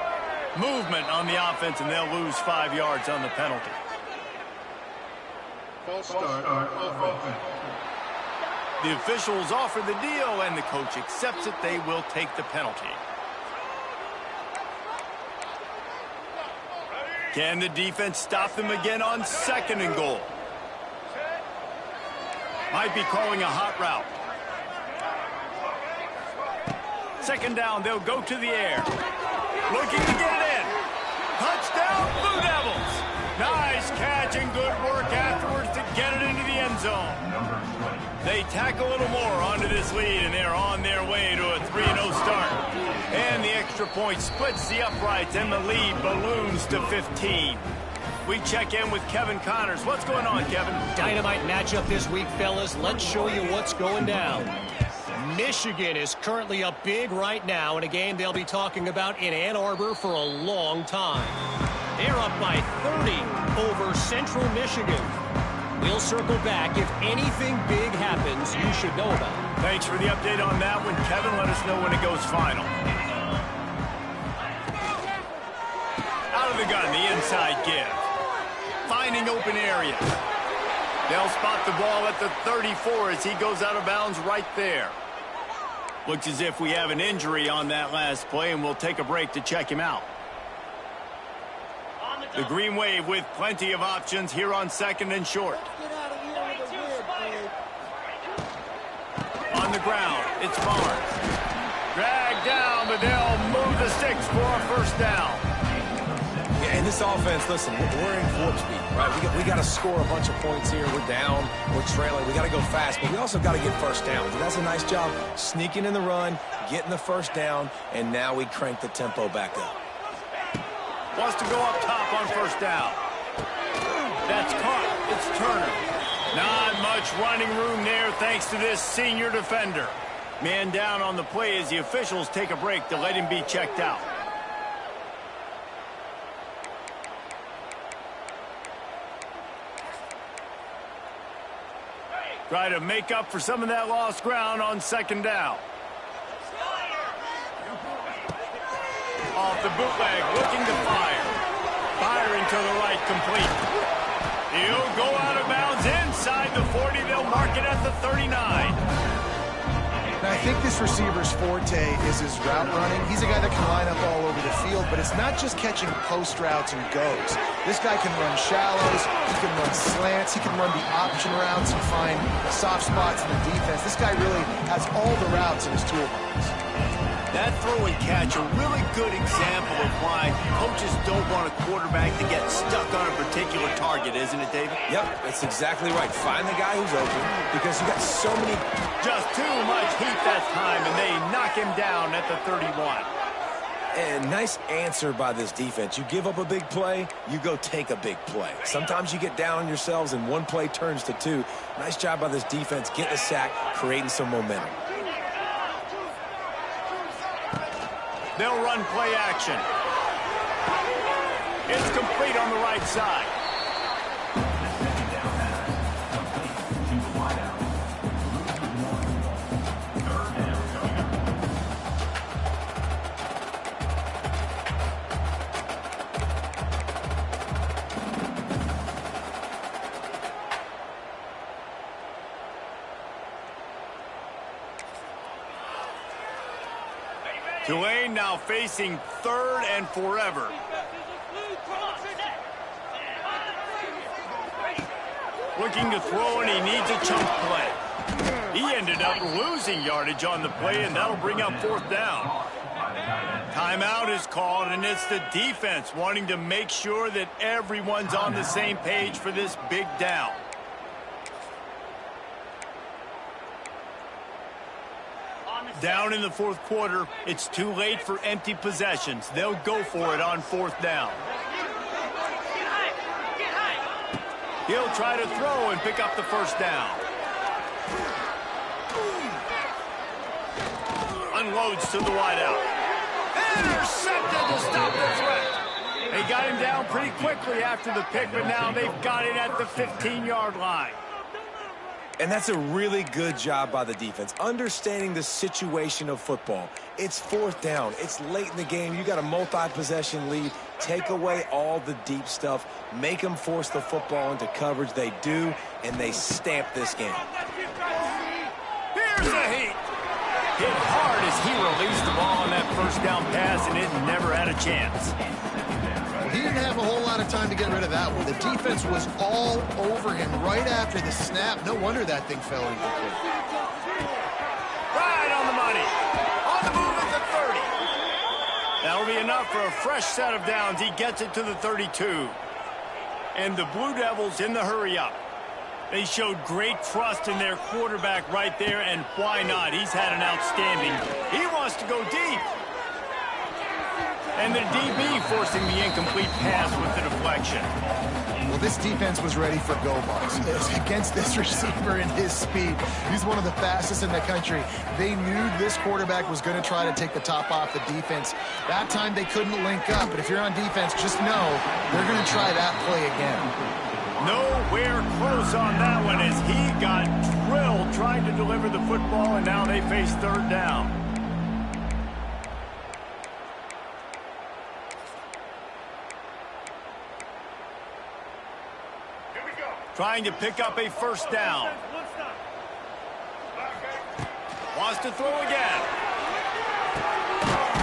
[SPEAKER 2] Movement on the offense, and they'll lose 5 yards on the penalty. The officials offer the deal, and the coach accepts it. They will take the penalty. Can the defense stop them again on 2nd and goal? Might be calling a hot route. 2nd down, they'll go to the air. Looking to get it in. Touchdown, Blue Devils. Nice catch and good work afterwards to get it into the end zone. They tack a little more onto this lead, and they're on their way to a 3-0 start. And the extra point splits the uprights, and the lead balloons to 15. We check in with Kevin Connors. What's going on, Kevin?
[SPEAKER 6] Dynamite matchup this week, fellas. Let's show you what's going down. Michigan is currently up big right now in a game they'll be talking about in Ann Arbor for a long time. They're up by 30 over Central Michigan. We'll circle back. If anything big happens, you should know about it.
[SPEAKER 2] Thanks for the update on that one, Kevin. Let us know when it goes final. Out of the gun, the inside give. Finding open areas. They'll spot the ball at the 34 as he goes out of bounds right there. Looks as if we have an injury on that last play, and we'll take a break to check him out. The Green Wave with plenty of options here on 2nd and short. On the ground, it's Barnes. Dragged down, but they'll move the sticks for a 1st down.
[SPEAKER 3] Yeah, and this offense, listen, we're in warp speed, right? We got to score a bunch of points here. We're down, we're trailing. We got to go fast, but we also got to get 1st down. So that's a nice job sneaking in the run, getting the 1st down, and now we crank the tempo back up.
[SPEAKER 2] Wants to go up top on 1st down. That's caught. It's Turner. Not much running room there thanks to this senior defender. Man down on the play as the officials take a break to let him be checked out. Try to make up for some of that lost ground on 2nd down. Off the bootleg, looking to fire. Firing to the right, complete. He'll go out of bounds inside the 40. They'll mark it at the 39.
[SPEAKER 4] Now, I think this receiver's forte is his route running. He's a guy that can line up all over the field, but it's not just catching post routes and goes. This guy can run shallows, he can run slants, he can run the option routes and find soft spots in the defense. This guy really has all the routes in his toolbox.
[SPEAKER 2] That throw and catch, a really good example of why coaches don't want a quarterback to get stuck on a particular target, isn't it, David?
[SPEAKER 3] Yep, that's exactly right. Find the guy who's open because you got so many.
[SPEAKER 2] Just too much heat that time, and they knock him down at the 31.
[SPEAKER 3] And nice answer by this defense. You give up a big play, you go take a big play. Sometimes you get down on yourselves and one play turns to two. Nice job by this defense getting a sack, creating some momentum.
[SPEAKER 2] They'll run play action. It's complete on the right side. Tulane now facing 3rd and forever. Looking to throw, and he needs a chunk play. He ended up losing yardage on the play, and that'll bring up 4th down. Timeout is called, and it's the defense wanting to make sure that everyone's on the same page for this big down. Down in the 4th quarter, it's too late for empty possessions. They'll go for it on 4th down. He'll try to throw and pick up the 1st down. Unloads to the wideout. Intercepted to stop the threat. They got him down pretty quickly after the pick, but now they've got it at the 15-yard line.
[SPEAKER 3] And that's a really good job by the defense, understanding the situation of football. It's 4th down. It's late in the game. You got a multi-possession lead. Take away all the deep stuff. Make them force the football into coverage. They do, and they stamp this game.
[SPEAKER 2] Here's a heat. Hit hard as he released the ball on that 1st down pass, and it never had a chance.
[SPEAKER 4] He didn't have a whole lot of time to get rid of that one. The defense was all over him right after the snap. No wonder that thing fell incomplete.
[SPEAKER 2] Right on the money. On the move at the 30. That'll be enough for a fresh set of downs. He gets it to the 32. And the Blue Devils in the hurry-up. They showed great trust in their quarterback right there, and why not? He's had an outstanding. He wants to go deep. And the DB forcing the incomplete pass with the deflection.
[SPEAKER 4] Well, this defense was ready for go-bars against this receiver and his speed. He's one of the fastest in the country. They knew this quarterback was going to try to take the top off the defense. That time they couldn't link up, but if you're on defense, just know they're going to try that play again.
[SPEAKER 2] Nowhere close on that one as he got drilled trying to deliver the football, and now they face 3rd down. Trying to pick up a 1st down. Wants to throw again.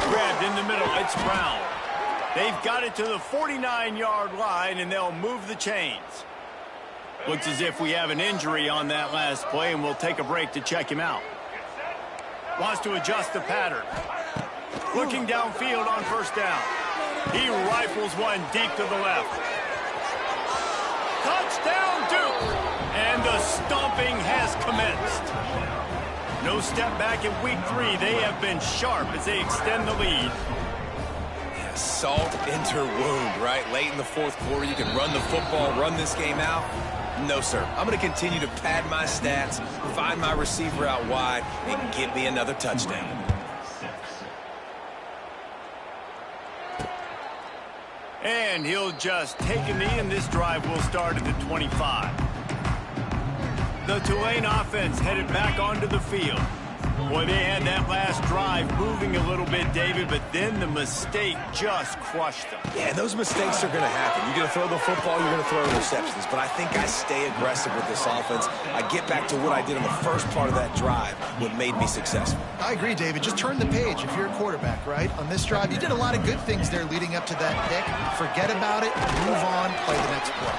[SPEAKER 2] Grabbed in the middle. It's Brown. They've got it to the 49-yard line, and they'll move the chains. Looks as if we have an injury on that last play, and we'll take a break to check him out. Wants to adjust the pattern. Looking downfield on 1st down. He rifles one deep to the left. Touchdown, Duke! And the stomping has commenced. No step back in week 3. They have been sharp as they extend the lead.
[SPEAKER 3] Yeah, salt into wound, right? Late in the 4th quarter, you can run the football, run this game out. No, sir. I'm going to continue to pad my stats, find my receiver out wide, and get me another touchdown.
[SPEAKER 2] And he'll just take a knee, and this drive will start at the 25. The Tulane offense headed back onto the field. Boy, they had that last drive moving a little bit, David, but then the mistake just crushed them.
[SPEAKER 3] Yeah, those mistakes are going to happen. You're going to throw the football, you're going to throw interceptions, but I think I stay aggressive with this offense. I get back to what I did in the first part of that drive, what made me successful.
[SPEAKER 4] I agree, David. Just turn the page if you're a quarterback, right? On this drive, you did a lot of good things there leading up to that pick. Forget about it, move on, play the next play.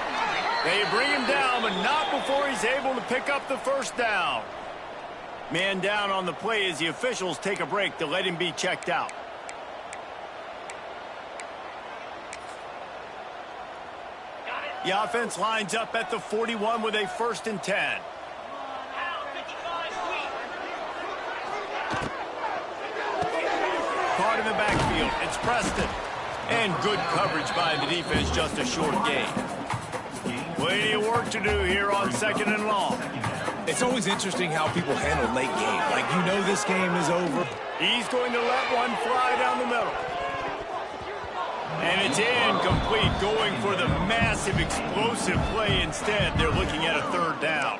[SPEAKER 2] They bring him down, but not before he's able to pick up the 1st down. Man down on the play as the officials take a break to let him be checked out. The offense lines up at the 41 with a 1st and 10. Caught in the backfield. It's Preston. And good coverage by the defense, just a short gain. Plenty of work to do here on 2nd and long.
[SPEAKER 3] It's always interesting how people handle late game. Like, you know this game is over.
[SPEAKER 2] He's going to let one fly down the middle. And it's incomplete, going for the massive explosive play instead. They're looking at a 3rd down.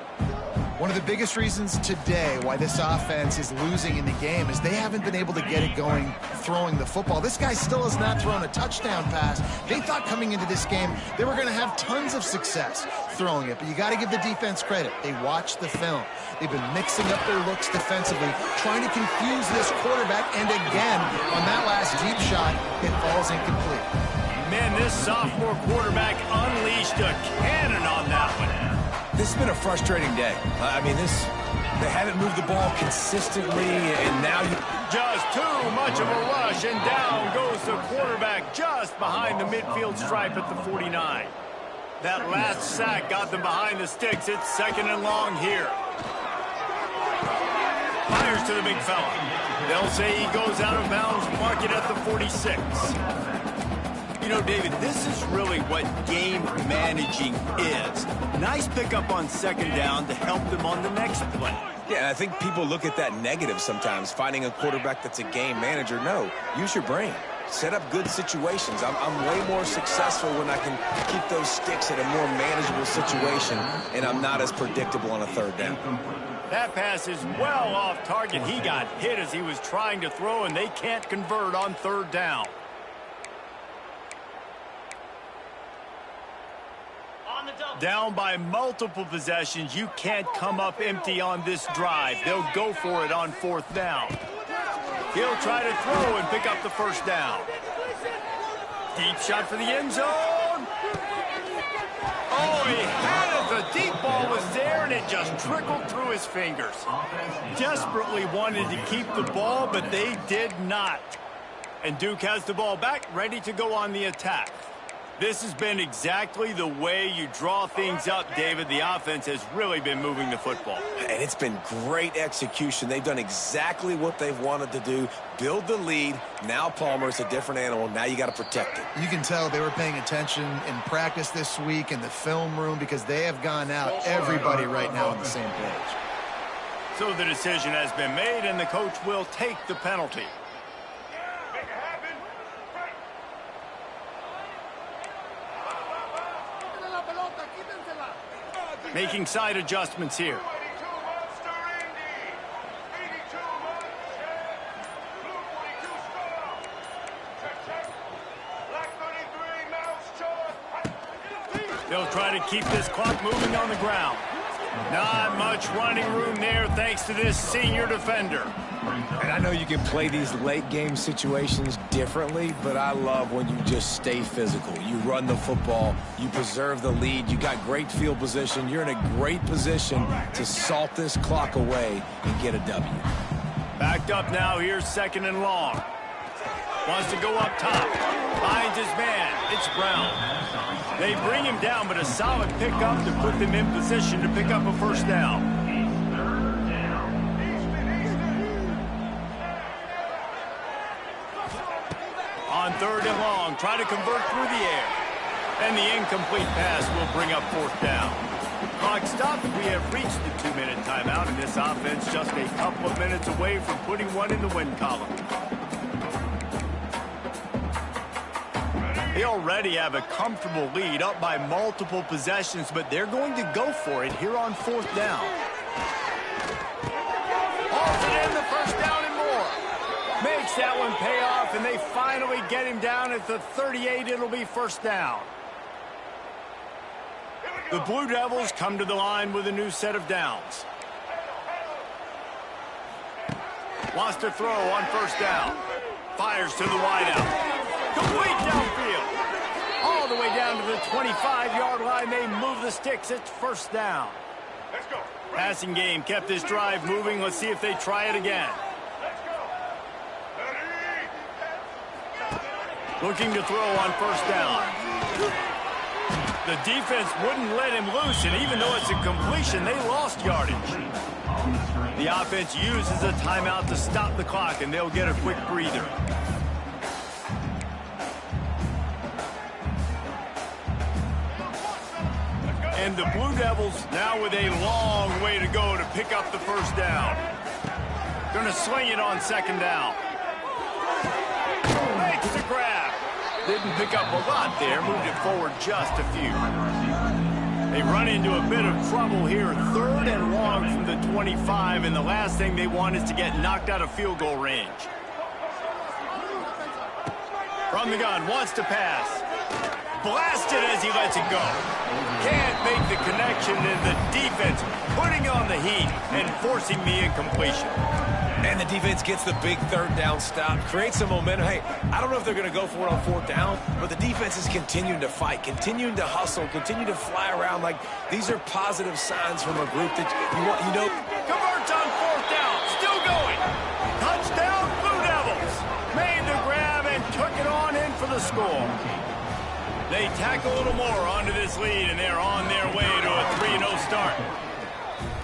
[SPEAKER 4] One of the biggest reasons today why this offense is losing in the game is they haven't been able to get it going throwing the football. This guy still has not thrown a touchdown pass. They thought coming into this game they were going to have tons of success throwing it, but you got to give the defense credit. They watched the film. They've been mixing up their looks defensively, trying to confuse this quarterback, and again, on that last deep shot, it falls incomplete.
[SPEAKER 2] Man, this sophomore quarterback unleashed a cannon on that one.
[SPEAKER 3] This has been a frustrating day. They haven't moved the ball consistently, and now
[SPEAKER 2] just too much of a rush, and down goes the quarterback just behind the midfield stripe at the 49. That last sack got them behind the sticks. It's 2nd and long here. Fires to the big fella. They'll say he goes out of bounds, mark it at the 46. You know, David, this is really what game managing is. Nice pickup on 2nd down to help them on the next play.
[SPEAKER 3] Yeah, I think people look at that negative sometimes, finding a quarterback that's a game manager. No, use your brain. Set up good situations. I'm way more successful when I can keep those sticks in a more manageable situation, and I'm not as predictable on a 3rd down.
[SPEAKER 2] That pass is well off target. He got hit as he was trying to throw, and they can't convert on 3rd down. Down by multiple possessions. You can't come up empty on this drive. They'll go for it on 4th down. He'll try to throw and pick up the 1st down. Deep shot for the end zone. Oh, he had it. The deep ball was there, and it just trickled through his fingers. Desperately wanted to keep the ball, but they did not. And Duke has the ball back, ready to go on the attack. This has been exactly the way you draw things up, David. The offense has really been moving the football.
[SPEAKER 3] And it's been great execution. They've done exactly what they've wanted to do. Build the lead. Now Palmer's a different animal. Now you got to protect it.
[SPEAKER 4] You can tell they were paying attention in practice this week in the film room because they have gone out, everybody right now on the same page.
[SPEAKER 2] So the decision has been made, and the coach will take the penalty. Making side adjustments here. They'll try to keep this clock moving on the ground. Not much running room there thanks to this senior defender.
[SPEAKER 3] And I know you can play these late game situations differently, but I love when you just stay physical. You run the football, you preserve the lead, you got great field position, you're in a great position to salt this clock away and get a W.
[SPEAKER 2] Backed up now, here's 2nd and long. Wants to go up top. Finds his man. It's Brown. They bring him down, but a solid pickup to put them in position to pick up a 1st down. On 3rd and long, try to convert through the air. And the incomplete pass will bring up 4th down. Clock stopped. We have reached the 2-minute timeout, and this offense just a couple of minutes away from putting one in the win column. They already have a comfortable lead, up by multiple possessions, but they're going to go for it here on 4th down. Hauls it in, the 1st down and more. Makes that one pay off, and they finally get him down at the 38. It'll be 1st down. The Blue Devils come to the line with a new set of downs. Wants to throw on 1st down. Fires to the wideout. Complete downfield. All the way down to the 25-yard line. They move the sticks. It's 1st down.
[SPEAKER 5] Let's go.
[SPEAKER 2] Passing game kept this drive moving. Let's see if they try it again.
[SPEAKER 5] Let's go.
[SPEAKER 2] Looking to throw on 1st down. The defense wouldn't let him loose, and even though it's a completion, they lost yardage. The offense uses a timeout to stop the clock, and they'll get a quick breather. And the Blue Devils now with a long way to go to pick up the first down. Going to sling it on second down. Makes the grab. Didn't pick up a lot there. Moved it forward just a few. They run into a bit of trouble here. 3rd and long from the 25. And the last thing they want is to get knocked out of field goal range. From the gun, wants to pass. Blasted as he lets it go. Can't make the connection, and the defense putting on the heat and forcing the incompletion.
[SPEAKER 3] And the defense gets the big 3rd down stop, creates some momentum. Hey, I don't know if they're going to go for it on 4th down, but the defense is continuing to fight, continuing to hustle, continue to fly around. Like, these are positive signs from a group that you want, you know.
[SPEAKER 2] Converts on 4th down, still going. Touchdown, Blue Devils. Made the grab and took it on in for the score. They tack a little more onto this lead, and they're on their way to a 3-0 start.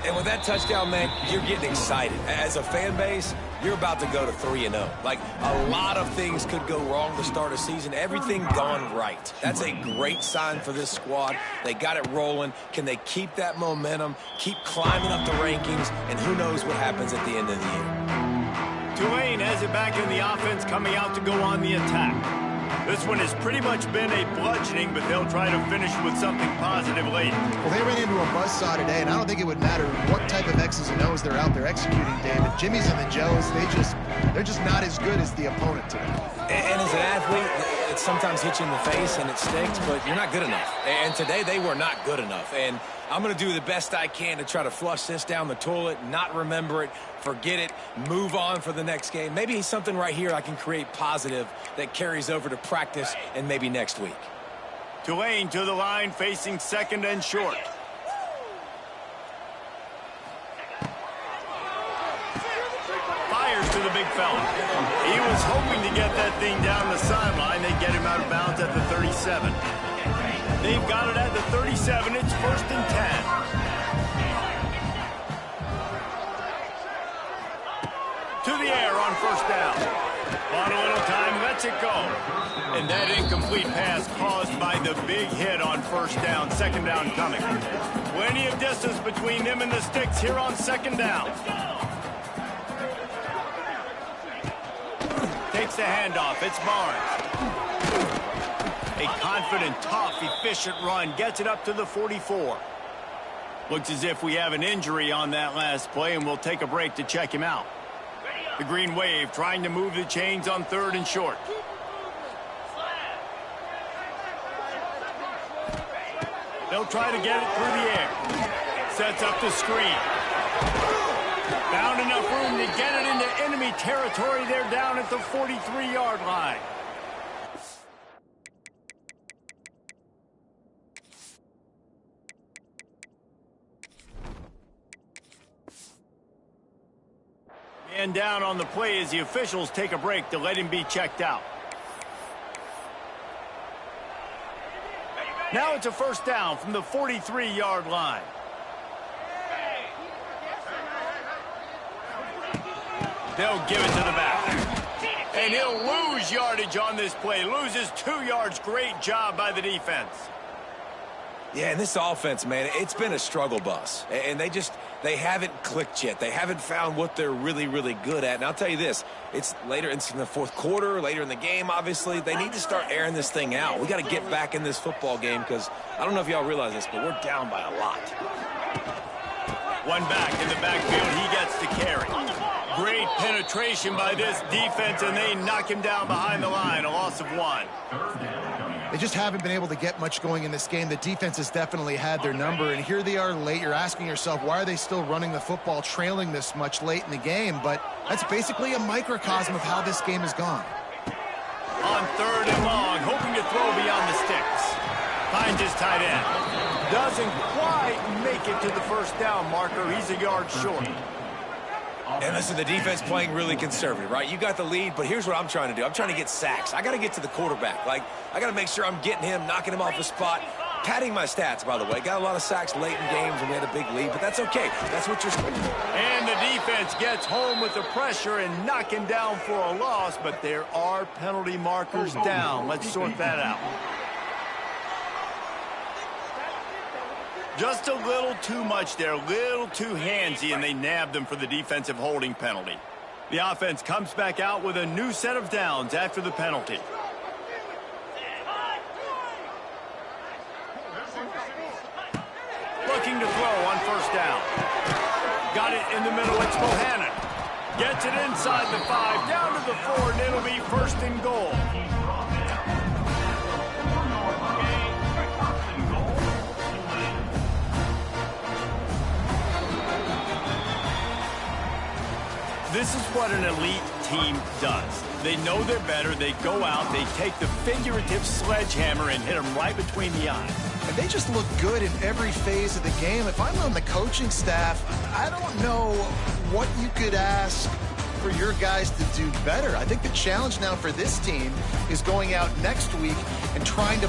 [SPEAKER 3] And with that touchdown, man, you're getting excited. As a fan base, you're about to go to 3-0. Like, a lot of things could go wrong to start a season. Everything gone right. That's a great sign for this squad. They got it rolling. Can they keep that momentum, keep climbing up the rankings, and who knows what happens at the end of the year.
[SPEAKER 2] Tulane has it back in the offense, coming out to go on the attack. This one has pretty much been a bludgeoning, but they'll try to finish with something positive late.
[SPEAKER 4] Well, they ran into a buzzsaw today, and I don't think it would matter what type of X's and O's they're out there executing, David. Jimmy's and the Joes, they're just not as good as the opponent today.
[SPEAKER 3] And as an athlete, it sometimes hits you in the face and it stinks, but you're not good enough. And today they were not good enough. And I'm going to do the best I can to try to flush this down the toilet, not remember it, forget it, move on for the next game. Maybe something right here I can create positive that carries over to practice and maybe next week.
[SPEAKER 2] Tulane to the line, facing 2nd and short. Fires to the big fella. He was hoping to get that thing down the sideline. They get him out of bounds at the 37. They've got it at the 37. It's 1st and 10. To the air on 1st down. On a little time, lets it go. And that incomplete pass caused by the big hit on 1st down. 2nd down coming. Plenty of distance between them and the sticks here on 2nd down. Takes the handoff. It's Barnes. A confident, tough, efficient run. Gets it up to the 44. Looks as if we have an injury on that last play, and we'll take a break to check him out. The Green Wave trying to move the chains on 3rd and short. They'll try to get it through the air. Sets up the screen. Found enough room to get it into enemy territory. They're down at the 43-yard line. Man down on the play as the officials take a break to let him be checked out. Now it's a 1st down from the 43-yard line. They'll give it to the back. And he'll lose yardage on this play. Loses 2 yards. Great job by the defense.
[SPEAKER 3] Yeah, and this offense, man, it's been a struggle bus. And they haven't clicked yet. They haven't found what they're really, really good at. And I'll tell you this, it's later in the 4th quarter, later in the game, obviously. They need to start airing this thing out. We got to get back in this football game because I don't know if y'all realize this, but we're down by a lot.
[SPEAKER 2] One back in the backfield. He gets the carry. Great penetration by this defense, and they knock him down behind the line. A loss of 1.
[SPEAKER 4] They just haven't been able to get much going in this game. The defense has definitely had their number, and here they are late. You're asking yourself, why are they still running the football, trailing this much late in the game? But that's basically a microcosm of how this game has gone.
[SPEAKER 2] On 3rd and long, hoping to throw beyond the sticks. Finds his tight end. Doesn't quite make it to the 1st down marker. He's a yard short.
[SPEAKER 3] And listen, the defense playing really conservative, right? You got the lead, but here's what I'm trying to do. I'm trying to get sacks. I got to get to the quarterback. Like, I got to make sure I'm getting him, knocking him off the spot. Padding my stats, by the way. Got a lot of sacks late in games when we had a big lead, but that's okay. That's what you're supposed to do.
[SPEAKER 2] And the defense gets home with the pressure and knocking down for a loss, but there are penalty markers down. Let's sort that out. Just a little too much there, a little too handsy, and they nabbed them for the defensive holding penalty. The offense comes back out with a new set of downs after the penalty. Looking to throw on first down. Got it in the middle. It's Bohannon. Gets it inside the 5, down to the 4, and it'll be first and goal. This is what an elite team does. They know they're better. They go out. They take the figurative sledgehammer and hit them right between the eyes.
[SPEAKER 4] And they just look good in every phase of the game. If I'm on the coaching staff, I don't know what you could ask for your guys to do better. I think the challenge now for this team is going out next week and trying to